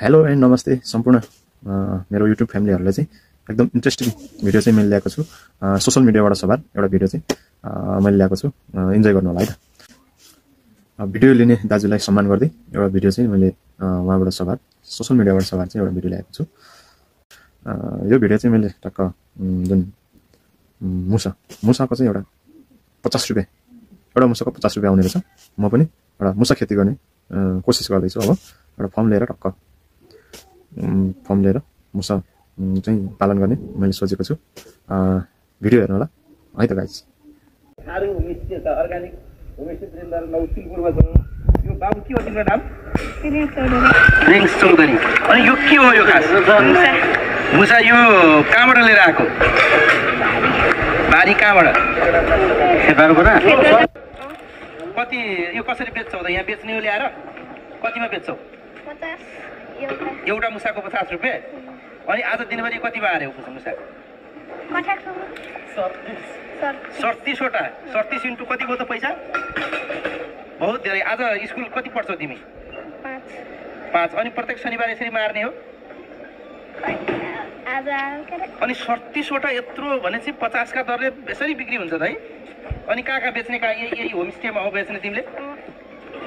Hello and नमस्ते सम्पूर्ण मेरो युट्युब फ्यामिलीहरुलाई चाहिँ एकदम इन्ट्रेस्टिङ भिडियो चाहिँ मैले ल्याएको छु। सोशल मिडियाबाट सवार एउटा भिडियो चाहिँ मैले ल्याएको छु, इन्जोय गर्नु होला है त। भिडियो लिने दाजुलाई सम्मान गर्दै एउटा भिडियो चाहिँ मैले उहाँबाट सवार सोशल मिडियाबाट सवार चाहिँ एउटा भिडियो ल्याएको छु। यो भिडियो चाहिँ मैले टक्क जुन मुसाको चाहिँ एउटा 50 रुपैयाँ, एउटा मुसाको 50 रुपैयाँ आउने रहेछ। म पनि एउटा मुसा खेती गर्ने कोसिस गर्दैछु। अब एउटा फर्म लिएर टक्क फर्म लिएर मुसा चाहिँ पालन गर्ने मैले सोचेको छु। भिडियो हेर्नु होला है त गाइस। आरु होमस्टे छ, अर्गानिक होमस्टे ट्रेन्डर नौसिलपुरमा छ। यो बाबु के हो तिम्रो नाम? प्रिन्स चौधरी। अनि यो के हो यो खास? मुसा यो कहाँबाट लिएर आएको? बारी कहाँबाट? खेतबारबाट। कति यो कसरी बेच्छौ त? यहाँ बेच्ने हो ल्याएर कतिमा बेच्छौ? 50 एउटा मुसाको 50 रुपैयाँ। अनि आज दिनभरि कति बारे हो मुसा? 37 वटा। 37 इन्टु कति भयो त पैसा? बहुत धेरै। आज स्कुल कति पढ्छौ तिमी? 5। अनि प्रत्येक शनिबार यसरी मार्ने हो? अनि 37 वटा यत्रो भनेपछि 50 का दरले यसरी बिक्री हुन्छ त है? अनि कहाँ बेच्ने? कहाँ यही होमस्टेमा हो बेच्ने तिमीले?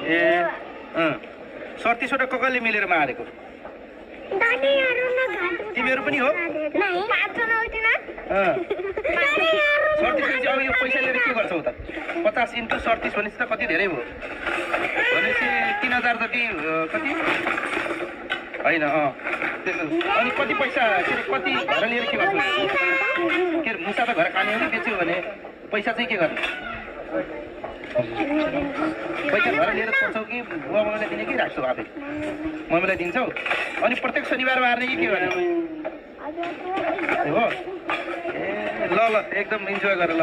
ए 37 वटा कसले मिलेर मारेको? तिमीहरू पनि हो? 37 अब यो पैसा लिएर के गर्छौ त? 50 इन्टु 37 भनेपछि त कति धेरै भयो? भनेपछि 3000 जति कति? होइन अनि कति पैसा कति घर लिएर के गर्छौ? के मुसा त घर खाने हो नि, बेच्यो भने पैसा चाहिँ के गर्ने? पैसा घर लिएर छोड्छौ कि मम्मीलाई दिने कि राख्छौ? आफै मम्मीलाई दिन्छौ? अनि प्रत्येक शनिबार मार्ने कि के गर्ने हो? ए ल एकदम इन्जोय गर ल।